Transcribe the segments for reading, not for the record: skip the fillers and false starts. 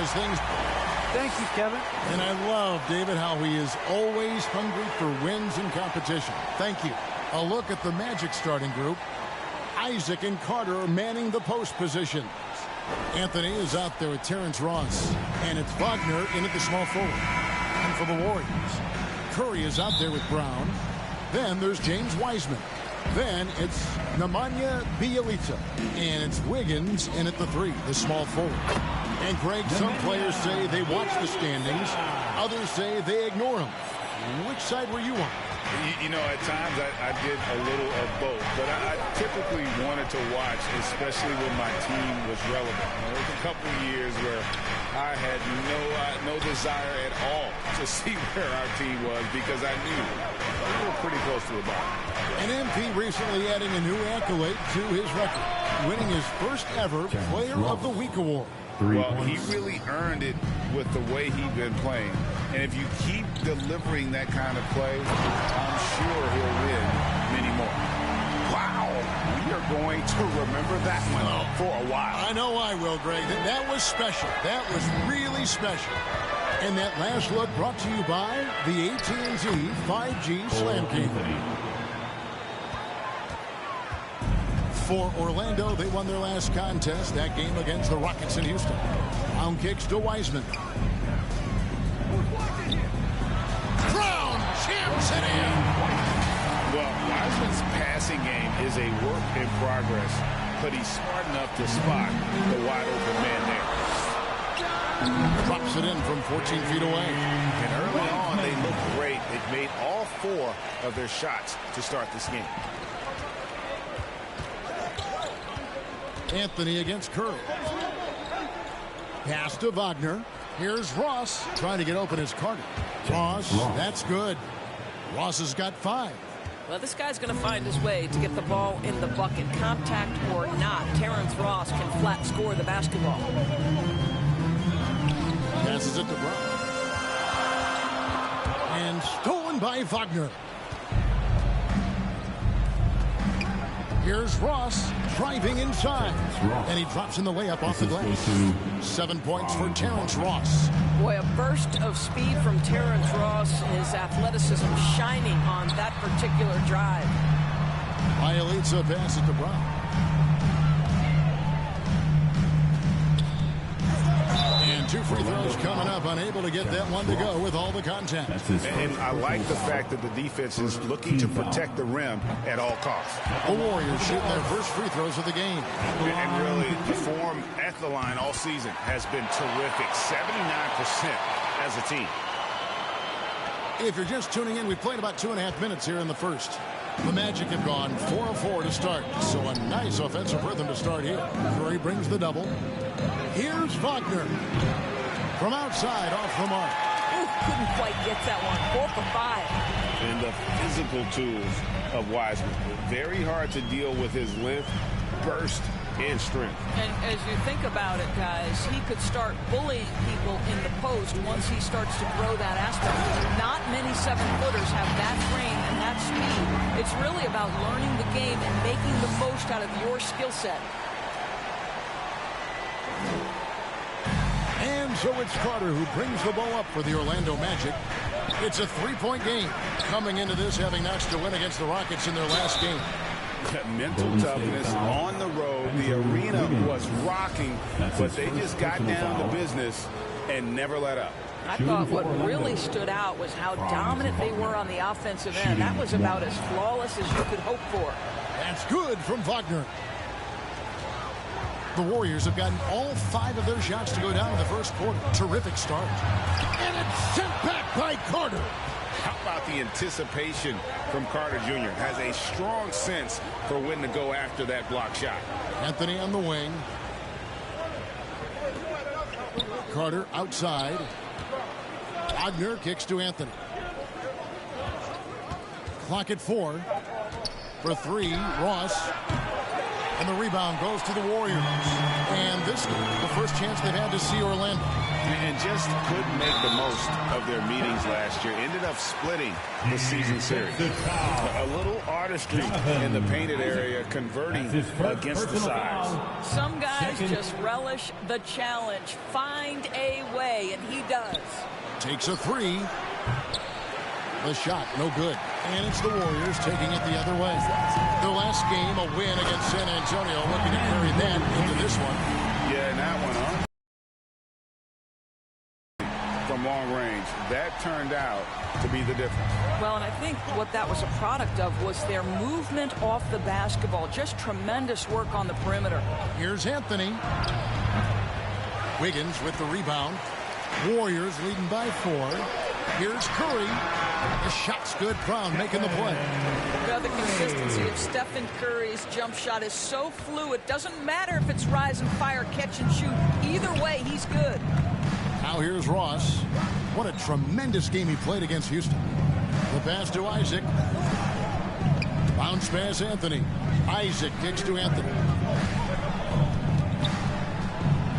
as things. Thank you, Kevin. And I love, David, how he is always hungry for wins and competition. Thank you. A look at the Magic starting group. Isaac and Carter are manning the post position. Anthony is out there with Terrence Ross. And it's Wagner in at the small forward. And for the Warriors, Curry is out there with Brown. Then there's James Wiseman. Then it's Nemanja Bjelica. And it's Wiggins in at the 3, the small forward. And Greg, some players say they watch the standings. Others say they ignore them. Which side were you on? You know, at times I did a little of both, but I typically wanted to watch, especially when my team was relevant. There was a couple of years where I had no desire at all to see where our team was because I knew we were pretty close to the bottom. And MP recently adding a new accolade to his record, winning his first ever Player of the Week award. Well, he really earned it with the way he'd been playing. And if you keep delivering that kind of play, I'm sure he'll win many more. Wow. We are going to remember that one for a while. I know I will, Greg. That was special. That was really special. And that last look brought to you by the AT&T 5G Slam King. For Orlando, they won their last contest, that game against the Rockets in Houston. Brown kicks to Wiseman. Brown jams it in. Well, Wiseman's passing game is a work in progress, but he's smart enough to spot the wide open man there. Drops it in from 14 feet away. And early on, they looked great. They've made all 4 of their shots to start this game. Anthony against Curry. Pass to Wagner. Here's Ross trying to get open as Carter. Ross, that's good. Ross has got 5. Well, this guy's going to find his way to get the ball in the bucket. Contact or not, Terrence Ross can flat score the basketball. Passes it to Brown. And stolen by Wagner. Here's Ross driving inside. And he drops in the layup off the glass. 7 points for Terrence Ross. Boy, a burst of speed from Terrence Ross. His athleticism shining on that particular drive. Bjelica passes to Brown. And 2 free throws coming up. Unable to get that one to go with all the contact. And I like the fact that the defense is looking to protect the rim at all costs. The Warriors shooting their first free throws of the game. And really, the form at the line all season has been terrific. 79% as a team. If you're just tuning in, we played about 2.5 minutes here in the first. The Magic have gone 4 of 4 to start. So a nice offensive rhythm to start here. Curry brings the double. Here's Wagner. From outside, off the mark. Ooh, couldn't quite get that one. 4 for 5. And the physical tools of Wiseman. Very hard to deal with his length, burst, and strength. And as you think about it, guys, he could start bullying people in the post once he starts to grow that aspect. Not many 7-footers have that frame and that speed. It's really about learning the game and making the most out of your skill set. And so it's Carter who brings the ball up for the Orlando Magic. It's a 3-point game. Coming into this, having notched a win against the Rockets in their last game. Mental toughness on the road. The arena was rocking, but they just got down to business and never let up. I thought what really stood out was how dominant they were on the offensive end. That was about as flawless as you could hope for. That's good from Wagner. The Warriors have gotten all 5 of their shots to go down in the first quarter. Terrific start. And it's sent back by Carter. How about the anticipation from Carter Jr.? Has a strong sense for when to go after that block shot. Anthony on the wing. Carter outside. Wagner kicks to Anthony. Clock at 4. For 3, Ross. And the rebound goes to the Warriors. And this is the first chance they've had to see Orlando. and just couldn't make the most of their meetings last year. Ended up splitting the season series. A little artistry in the painted area, converting against the size. Some guys just relish the challenge. Find a way, and he does. Takes a three. The shot, no good. And it's the Warriors taking it the other way. Their last game, a win against San Antonio, looking to carry that into this one. Yeah, and that one from long range. That turned out to be the difference. Well, and I think what that was a product of was their movement off the basketball. Just tremendous work on the perimeter. Here's Anthony. Wiggins with the rebound. Warriors leading by 4. Here's Curry. The shot's good. Brown making the play. Well, the consistency of Stephen Curry's jump shot is so fluid. Doesn't matter if it's rise and fire, catch and shoot. Either way, he's good. Now here's Ross. What a tremendous game he played against Houston. The pass to Isaac. Bounce pass Anthony. Isaac kicks to Anthony.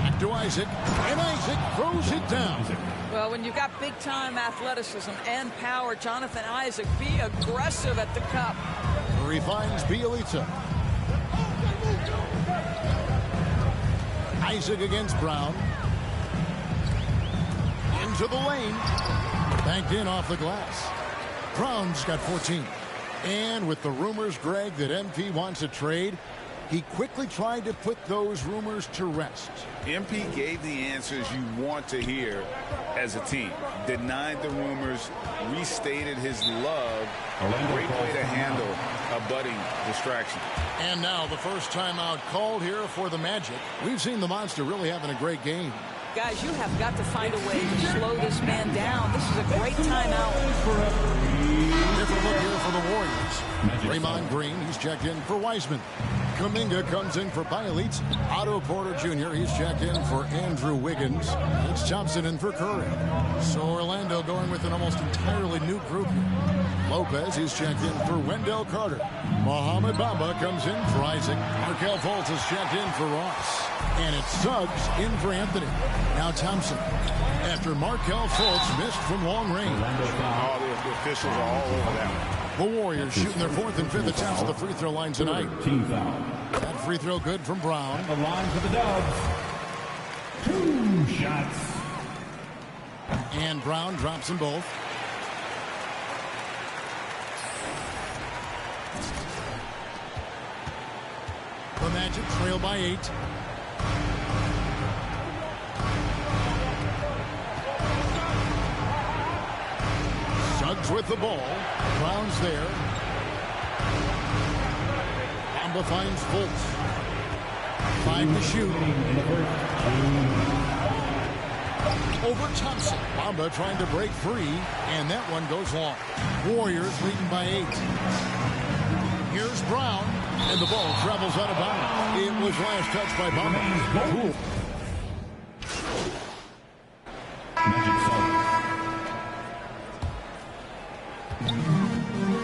Back to Isaac. And Isaac throws it down. Well, when you've got big-time athleticism and power, Jonathan Isaac, be aggressive at the cup. Curry finds Bielitsa. Isaac against Brown. Into the lane. Banked in off the glass. Brown's got 14. And with the rumors, Greg, that MP wants a trade, he quickly tried to put those rumors to rest. MP gave the answers you want to hear as a team. Denied the rumors, restated his love. Great way to handle a budding distraction. And now the first timeout called here for the Magic. We've seen the Monster really having a great game. Guys, you have got to find a way to slow this man down. This is a great timeout. Different look here for the Warriors. Draymond Green, he's checked in for Wiseman. Kuminga comes in for Bielitsa. Otto Porter Jr., he's checked in for Andrew Wiggins. It's Thompson in for Curry. So Orlando going with an almost entirely new group here. Lopez, he's checked in for Wendell Carter. Mohamed Bamba comes in for Isaac. Markelle Fultz is checked in for Ross. And it's Suggs in for Anthony. Now Thompson. After Markelle Fultz missed from long range. All the officials are all over that one. The Warriors shooting their 4th and 5th attempts at the free throw line tonight. Team foul. That free throw good from Brown. The line for the Dubs. 2 shots. And Brown drops them both. The Magic trail by 8. Suggs with the ball. Brown's there. Bamba finds Fultz. 5 to shoot. Over Thompson. Bamba trying to break free, and that one goes long. Warriors leading by 8. Here's Brown, and the ball travels out of bounds. It was last touched by Bamba.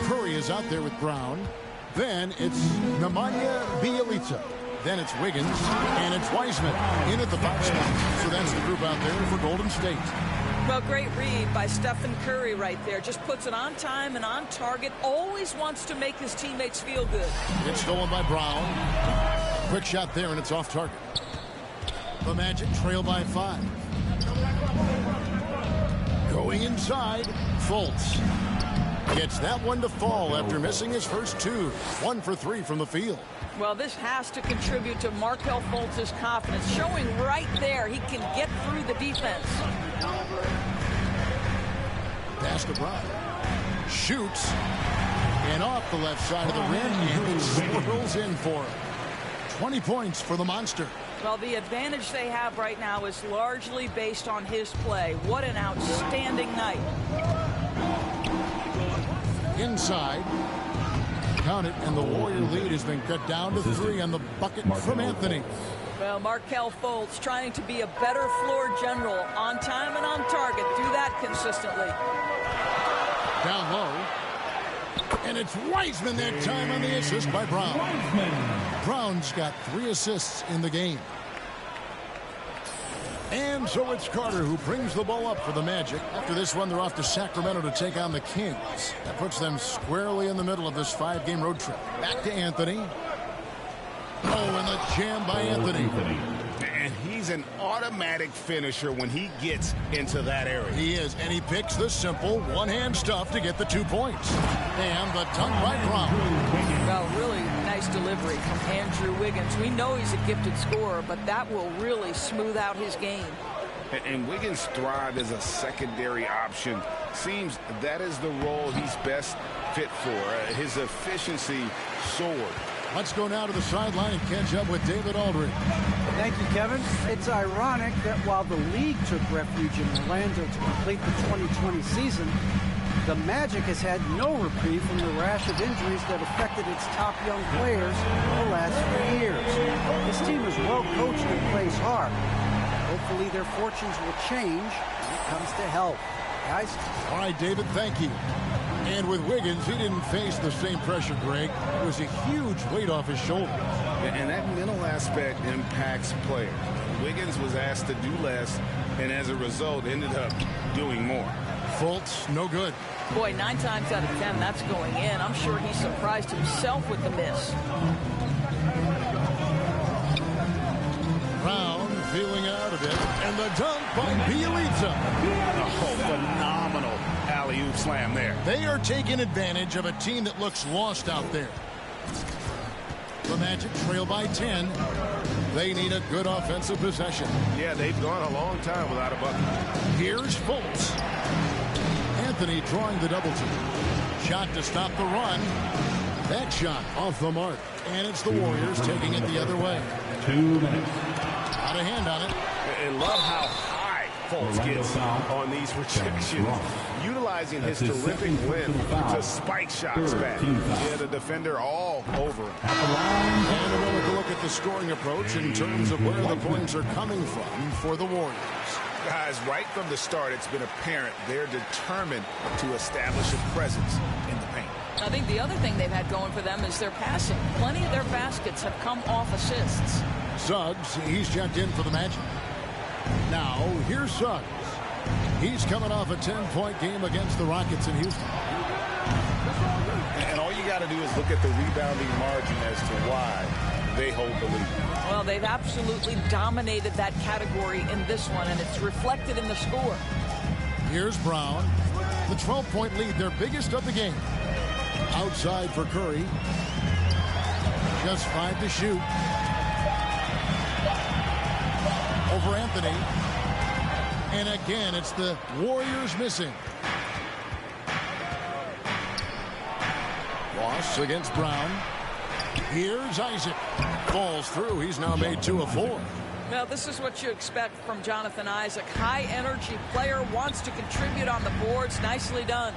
Curry is out there with Brown. Then it's Nemanja Bielitsa. Then it's Wiggins, and it's Wiseman in at the 5 spot. So that's the group out there for Golden State. Well, great read by Stephen Curry right there. Just puts it on time and on target. Always wants to make his teammates feel good. It's stolen by Brown. Quick shot there, and it's off target. The Magic trail by 5. Going inside, Fultz. Gets that one to fall after missing his first 2. 1 for 3 from the field. Well, this has to contribute to Markelle Fultz's confidence, showing right there he can get through the defense. Pass to Brown. Shoots. And off the left side of the rim, and it swirls in for him. 20 points for the Monster. Well, the advantage they have right now is largely based on his play. What an outstanding night. Inside. Count it, and the Warrior lead has been cut down to 3 on the bucket from Anthony. Well, Markelle Fultz trying to be a better floor general, on time and on target. Do that consistently. Down low. And it's Wiseman that time on the assist by Brown. Brown's got 3 assists in the game. And so it's Carter who brings the ball up for the Magic. After this one, they're off to Sacramento to take on the Kings. That puts them squarely in the middle of this 5-game road trip. Back to Anthony. Oh, and the jam by Anthony. And he's an automatic finisher when he gets into that area. He is, and he picks the simple one-hand stuff to get the 2 points. And the dunk by Brown. Well, really nice delivery from Andrew Wiggins. We know he's a gifted scorer, but that will really smooth out his game. And Wiggins thrived as a secondary option. Seems that is the role he's best fit for. His efficiency soared. Let's go now to the sideline and catch up with David Aldridge. Thank you, Kevin. It's ironic that while the league took refuge in Orlando to complete the 2020 season, the Magic has had no reprieve from the rash of injuries that affected its top young players the last few years. This team is well coached and plays hard. Hopefully their fortunes will change when it comes to health. Guys? All right, David, thank you. And with Wiggins, he didn't face the same pressure, Greg. It was a huge weight off his shoulders. And that mental aspect impacts players. Wiggins was asked to do less, and as a result, ended up doing more. Fultz, no good. Boy, 9 times out of 10, that's going in. I'm sure he surprised himself with the miss. Brown feeling out of it. And the dunk by Bielitsa. Oh, phenomenal alley-oop slam there. They are taking advantage of a team that looks lost out there. The Magic trail by 10. They need a good offensive possession. Yeah, they've gone a long time without a bucket. Here's Fultz. Anthony drawing the double team. Shot to stop the run. That shot off the mark. And it's the Warriors taking it the other way. 2 minutes. Out of hand on it. And love how high Fultz gets on these rejections. Utilizing his terrific win to spike shots back. Yeah, the defender all over him. And we'll look at the scoring approach in terms of where the points are coming from for the Warriors. Guys, right from the start, it's been apparent they're determined to establish a presence in the paint. I think the other thing they've had going for them is their passing. Plenty of their baskets have come off assists. Suggs, he's checked in for the Magic. Now, here's Suggs. He's coming off a 10-point game against the Rockets in Houston. And all you got to do is look at the rebounding margin as to why they hold the lead. Well, they've absolutely dominated that category in this one, and it's reflected in the score. Here's Brown. The 12-point lead, their biggest of the game. Outside for Curry. Just 5 to shoot. Over Anthony. And again, it's the Warriors missing. Ross against Brown. Here's Isaac. Falls through. He's now made 2 of 4. Now, this is what you expect from Jonathan Isaac. High-energy player, wants to contribute on the boards. Nicely done.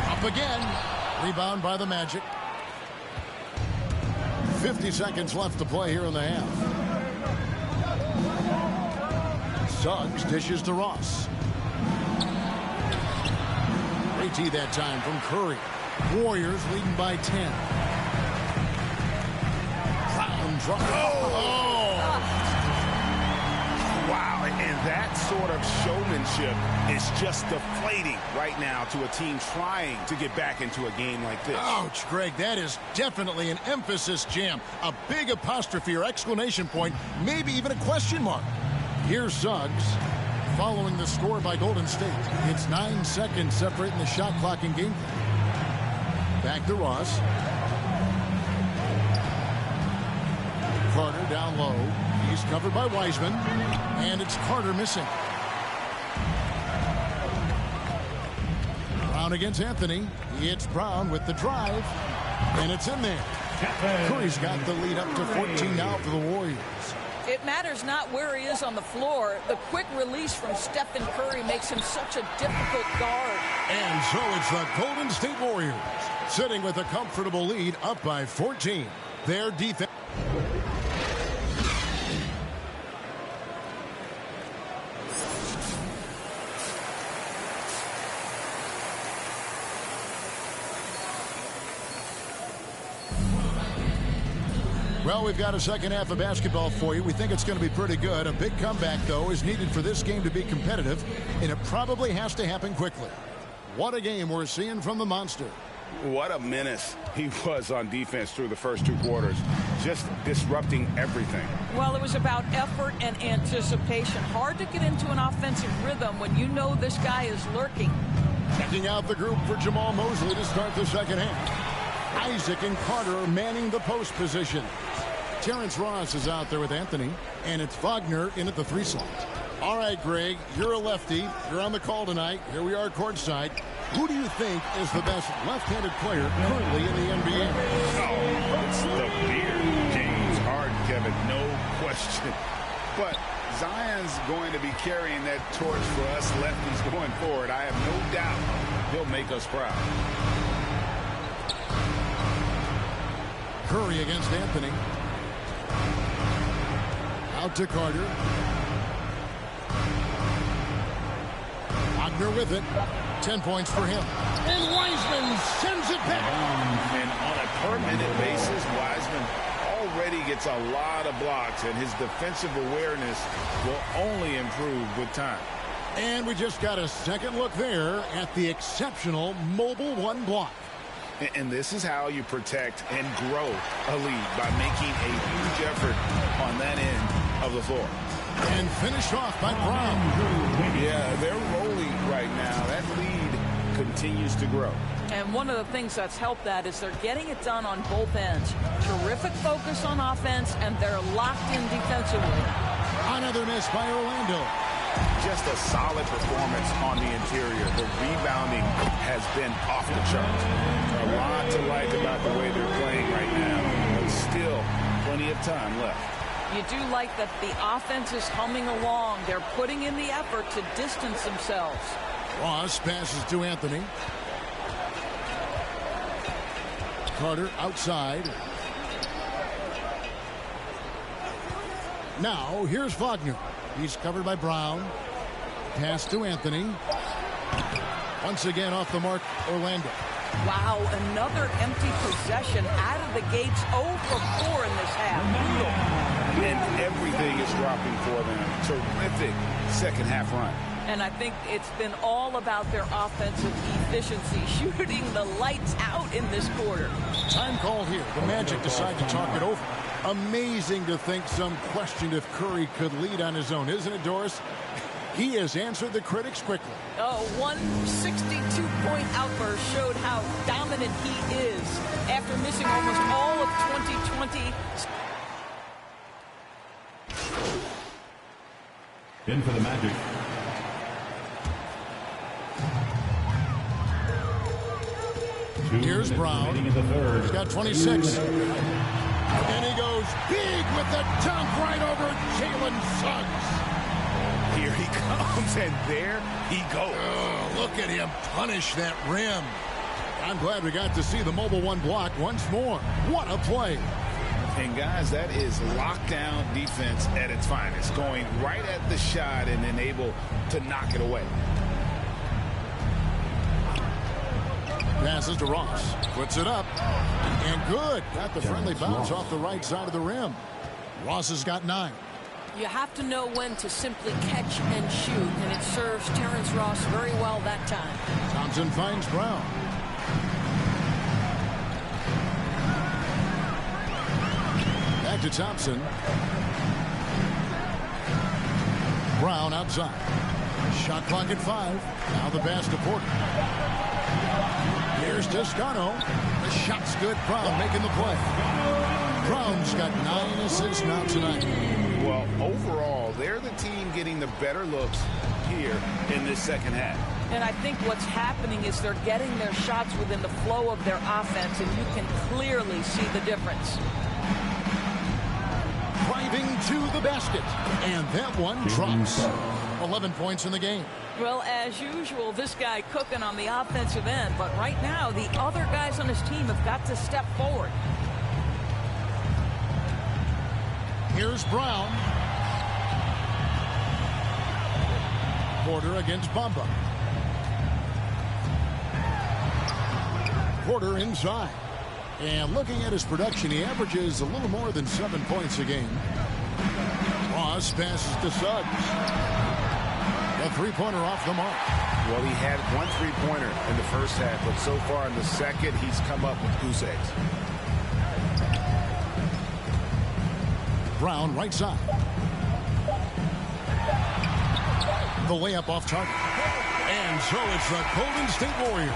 Up again. Rebound by the Magic. 50 seconds left to play here in the half. Suggs dishes to Ross. Great that time from Curry. Warriors leading by 10. Brown drop. Oh! Wow, and that sort of showmanship is just deflating right now to a team trying to get back into a game like this. Ouch, Greg, that is definitely an emphasis jam. A big apostrophe or exclamation point, maybe even a question mark. Here's Suggs following the score by Golden State. It's 9 seconds separating the shot clock and game. Back to Ross. Carter down low. He's covered by Wiseman. And it's Carter missing. Brown against Anthony. It's Brown with the drive. And it's in there. Curry's got the lead up to 14 now for the Warriors. It matters not where he is on the floor. The quick release from Stephen Curry makes him such a difficult guard. And so it's the Golden State Warriors sitting with a comfortable lead up by 14. Their defense. Well, we've got a second half of basketball for you. We think it's going to be pretty good. A big comeback, though, is needed for this game to be competitive, and it probably has to happen quickly. What a game we're seeing from the Monster. What a menace he was on defense through the first 2 quarters, just disrupting everything. Well, it was about effort and anticipation. Hard to get into an offensive rhythm when you know this guy is lurking. Checking out the group for Jamal Mosley to start the second half. Isaac and Carter are manning the post position. Terrence Ross is out there with Anthony, and it's Wagner in at the 3 slot. All right, Greg, you're a lefty. You're on the call tonight. Here we are courtside. Who do you think is the best left-handed player currently in the NBA? Oh, it's the beard, James Harden, Kevin, no question. But Zion's going to be carrying that torch for us lefties going forward. I have no doubt he'll make us proud. Curry against Anthony. Out to Carter. Wagner with it. 10 points for him. And Wiseman sends it back. And on a per-minute basis, Wiseman already gets a lot of blocks, and his defensive awareness will only improve with time. And we just got a second look there at the exceptional mobile 1 block. And this is how you protect and grow a lead, by making a huge effort on that end of the floor. And finished off by Brown. Yeah, they're rolling right now. That lead continues to grow. And one of the things that's helped that is they're getting it done on both ends. Terrific focus on offense, and they're locked in defensively. Another miss by Orlando. Just a solid performance on the interior. The rebounding has been off the charts. A lot to like about the way they're playing right now, but still plenty of time left. You do like that the offense is humming along. They're putting in the effort to distance themselves. Ross passes to Anthony. Carter outside. Now, here's Wagner. He's covered by Brown. Pass to Anthony. Once again off the mark, Orlando. Wow, another empty possession out of the gates. 0 for 4 in this half. And everything is dropping for them. Terrific second half run. And I think it's been all about their offensive efficiency, shooting the lights out in this quarter. Time called here. The Magic decide to talk it over. Amazing to think some questioned if Curry could lead on his own, isn't it, Doris? He has answered the critics quickly. Oh, 162-point outburst showed how dominant he is after missing almost all of 2020. In for the Magic. Here's Brown. He's got 26. And he goes big with the dunk right over Jalen Suggs. Here he comes, and there he goes. Oh, look at him punish that rim. I'm glad we got to see the mobile 1 block once more. What a play. And guys, that is lockdown defense at its finest, going right at the shot and then able to knock it away. Passes to Ross. Puts it up. And good. Got the friendly bounce off the right side of the rim. Ross has got 9. You have to know when to simply catch and shoot, and it serves Terrence Ross very well that time. Thompson finds Brown. Back to Thompson. Brown outside. Shot clock at 5. Now the pass to Porter. Here's Toscano. The shot's good. Brown making the play. Brown's got 9 assists now tonight. Well, overall, they're the team getting the better looks here in this second half. And I think what's happening is they're getting their shots within the flow of their offense, and you can clearly see the difference. Driving to the basket. And that one drops. 11 points in the game. Well, as usual, this guy cooking on the offensive end. But right now, the other guys on his team have got to step forward. Here's Brown. Porter against Bamba. Porter inside. And looking at his production, he averages a little more than 7 points a game. Ross passes to Suggs. A three-pointer off the mark. Well, he had one three-pointer in the first half, but so far in the second, he's come up with goose eggs. Brown, right side. The layup off target. And so it's the Golden State Warriors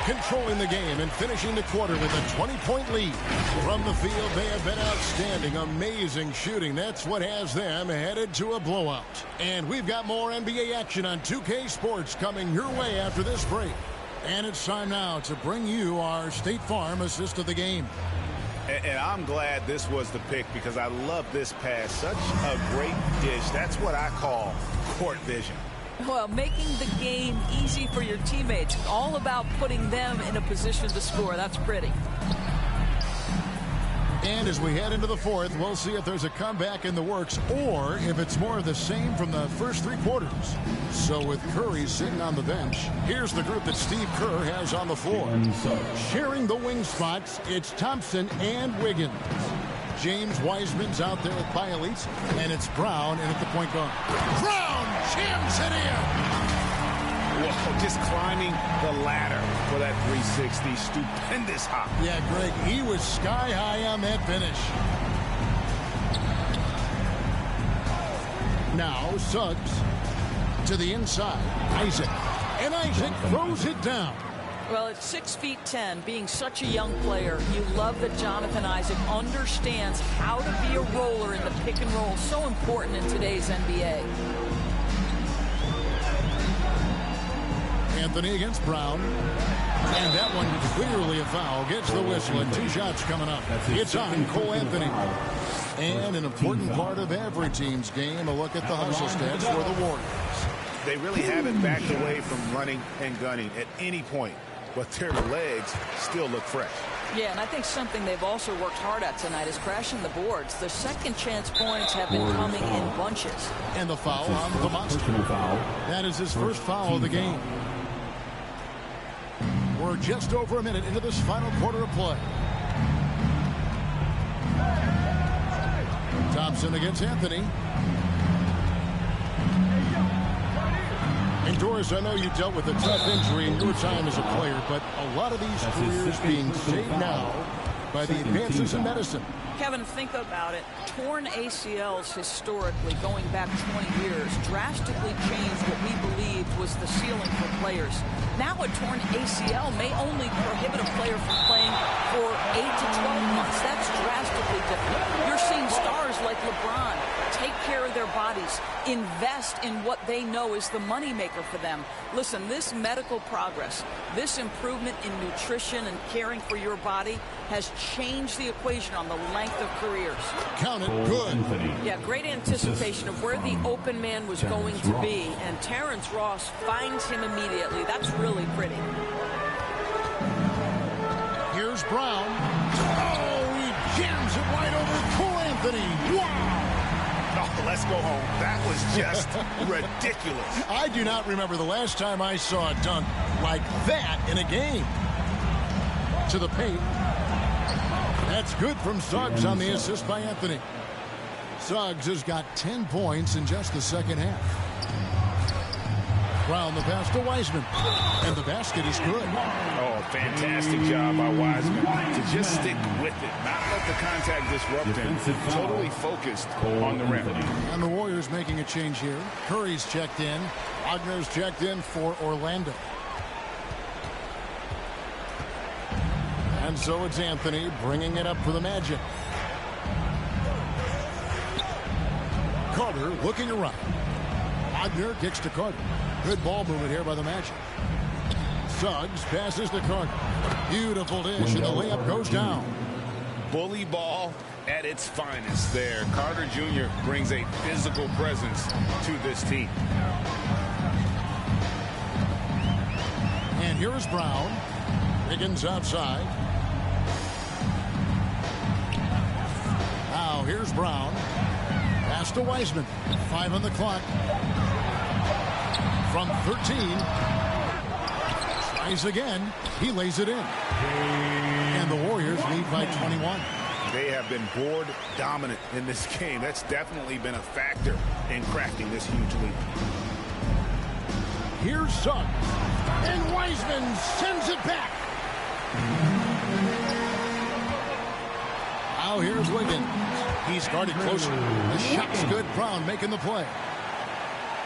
controlling the game and finishing the quarter with a 20-point lead. From the field, they have been outstanding. Amazing shooting. That's what has them headed to a blowout. And we've got more NBA action on 2K Sports coming your way after this break. And it's time now to bring you our State Farm assist of the game. And I'm glad this was the pick because I love this pass. Such a great dish. That's what I call court vision. Well, making the game easy for your teammates. All about putting them in a position to score. That's pretty. And as we head into the fourth, we'll see if there's a comeback in the works or if it's more of the same from the first three quarters. So with Curry sitting on the bench, here's the group that Steve Kerr has on the floor. Sharing the wing spots, it's Thompson and Wiggins. James Wiseman's out there with Bialitz, and it's Brown in at the point guard. Brown jams it in! Whoa, just climbing the ladder for that 360. Stupendous hop. Yeah, Greg, he was sky high on that finish. Now, Suggs to the inside. Isaac. And Isaac throws it down. Well, at 6'10", being such a young player, you love that Jonathan Isaac understands how to be a roller in the pick and roll. So important in today's NBA. Anthony against Brown. And that one clearly a foul. Gets the whistle and 2 shots coming up. It's on Cole Anthony. And an important part of every team's game, a look at the hustle stats for the Warriors. They really haven't backed away from running and gunning at any point, but their legs still look fresh. Yeah, and I think something they've also worked hard at tonight is crashing the boards. The second chance points have been coming in bunches. And the foul on the monster. That is his first foul of the game. We're just over a minute into this final quarter of play. Thompson against Anthony. And Doris, I know you dealt with a tough injury in your time as a player, but a lot of these careers being saved now by the advances in medicine. Kevin, think about it. Torn ACLs historically, going back 20 years, drastically changed what we believed was the ceiling for players. Now a torn ACL may only prohibit a player from playing for 8 to 12 months. That's drastically different. You're seeing stars like LeBron take care of their bodies, invest in what they know is the moneymaker for them. Listen, this medical progress, this improvement in nutrition and caring for your body has changed the equation on the length of careers. Count it good. Yeah, great anticipation of where the open man was going to be, and Terrence Ross finds him immediately. That's really pretty. Here's Brown. Oh, he jams it right over Cole Anthony. Wow! Oh, let's go home. That was just ridiculous. I do not remember the last time I saw a dunk like that in a game. To the paint. That's good from Suggs on the assist by Anthony. Suggs has got 10 points in just the second half. Brown the pass to Wiseman. And the basket is good. Oh, fantastic job by Wiseman to just stick with it, not let the contact disrupt him. Totally focused on the rim. And the Warriors making a change here. Curry's checked in. Wagner's checked in for Orlando. And so it's Anthony bringing it up for the Magic. Carter looking around. Wagner kicks to Carter. Good ball movement here by the Magic. Suggs passes to Carter. Beautiful dish, and the layup goes down. Bully ball at its finest there. Carter Jr. brings a physical presence to this team. And here is Brown. Wiggins outside. Now here's Brown. Pass to Wiseman. 5 on the clock. From 13. Tries again. He lays it in. And the Warriors Warriors lead by 21. They have been board dominant in this game. That's definitely been a factor in crafting this huge lead. Here's Suggs. And Wiseman sends it back. Now here's Wiggins. He's guarded closer. The shot's good. Brown making the play.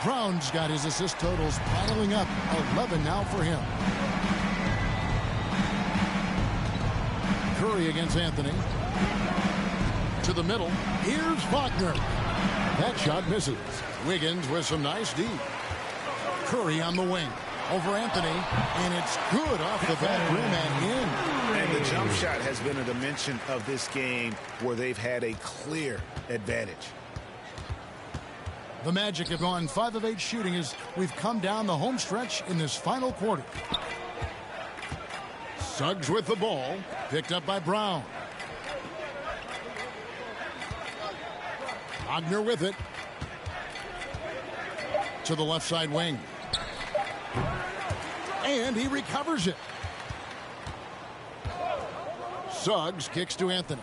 Brown's got his assist totals piling up. 11 now for him. Curry against Anthony. To the middle. Here's Wagner. That shot misses. Wiggins with some nice D. Curry on the wing. Over Anthony. And it's good off the back rim and in. And the jump shot has been a dimension of this game where they've had a clear advantage. The Magic have gone 5 of 8 shooting as we've come down the home stretch in this final quarter. Suggs with the ball. Picked up by Brown. Wagner with it. To the left side wing. And he recovers it. Suggs kicks to Anthony.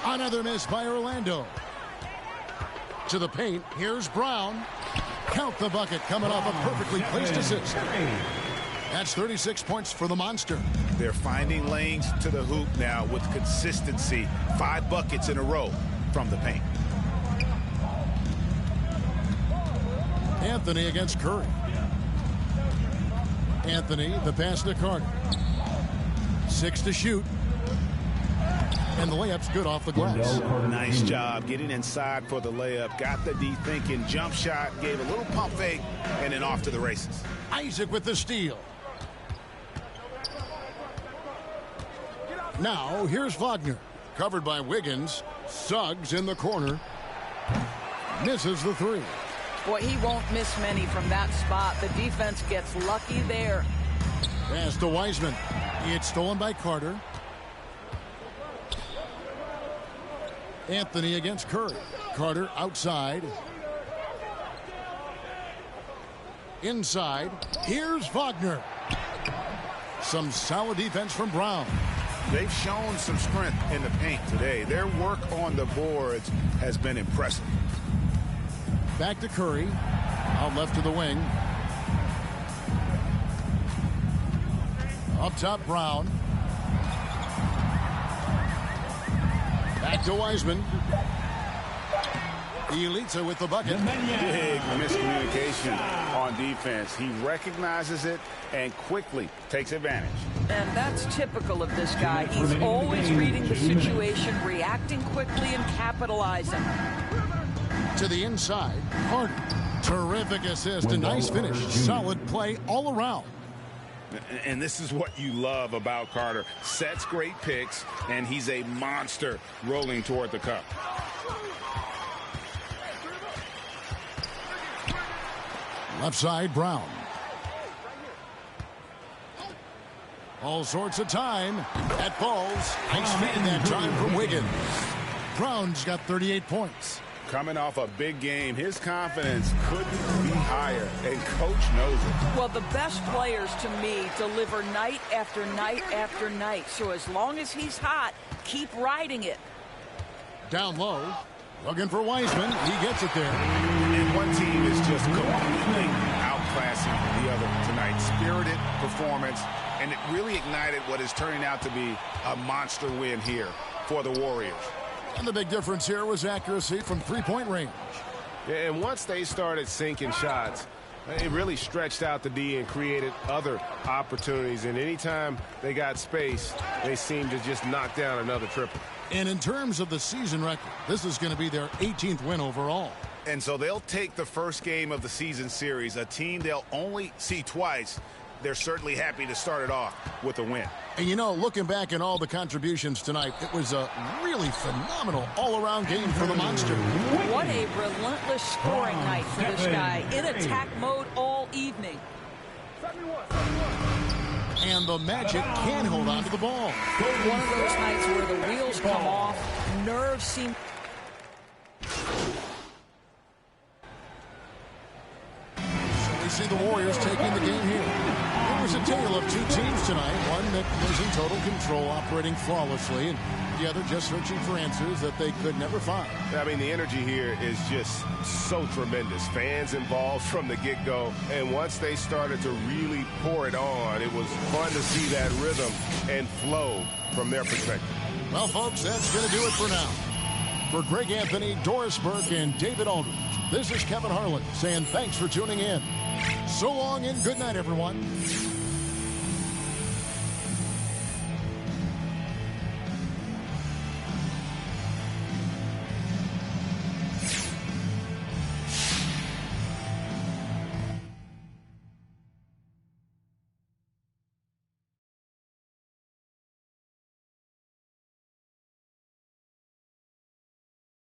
Another miss by Orlando. To the paint. Here's Brown. Count the bucket coming off a perfectly placed assist. That's 36 points for the Monster. They're finding lanes to the hoop now with consistency. 5 buckets in a row from the paint. Anthony against Curry. Anthony, the pass to Carter. 6 to shoot. And the layup's good off the glass. Nice job getting inside for the layup. Got the D thinking. Jump shot. Gave a little pump fake. And then off to the races. Isaac with the steal. Now, here's Wagner. Covered by Wiggins. Suggs in the corner. Misses the 3. Boy, he won't miss many from that spot. The defense gets lucky there. Pass to Wiseman. It's stolen by Carter. Anthony against Curry. Carter outside. Inside. Here's Wagner. Some solid defense from Brown. They've shown some strength in the paint today. Their work on the boards has been impressive. Back to Curry. Out left to the wing. Up top, Brown. Back to Wiseman. Elitza with the bucket. Big miscommunication on defense. He recognizes it and quickly takes advantage. And that's typical of this guy. He's always reading the situation, reacting quickly, and capitalizing. To the inside. Carter. Terrific assist. A nice finish. Solid play all around. And this is what you love about Carter. Sets great picks, and he's a monster rolling toward the cup. Left side, Brown. All sorts of time. That falls. Nice feed that time from Wiggins. Brown's got 38 points. Coming off a big game, his confidence couldn't be higher, and coach knows it. Well, the best players, to me, deliver night after night after night. So as long as he's hot, keep riding it. Down low. Looking for Wiseman. He gets it there. And one team is just completely outclassing the other tonight. Spirited performance, and it really ignited what is turning out to be a monster win here for the Warriors. And the big difference here was accuracy from three-point range. Yeah, and once they started sinking shots, it really stretched out the D and created other opportunities. And anytime they got space, they seemed to just knock down another triple. And in terms of the season record, this is going to be their 18th win overall. And so they'll take the first game of the season series, a team they'll only see twice. They're certainly happy to start it off with a win. And, you know, looking back at all the contributions tonight, it was a really phenomenal all-around game for the Monster. What a relentless scoring night for this guy. In attack mode all evening. And the Magic can hold on to the ball. One of those nights where the wheels come off, nerves seem... So he see the Warriors taking the game here. It was a tale of two teams tonight. One that was in total control, operating flawlessly, and the other just searching for answers that they could never find. I mean, the energy here is just so tremendous. Fans involved from the get-go, and once they started to really pour it on, it was fun to see that rhythm and flow from their perspective. Well, folks, that's going to do it for now. For Greg Anthony, Doris Burke, and David Aldridge, this is Kevin Harlan saying thanks for tuning in. So long and good night, everyone.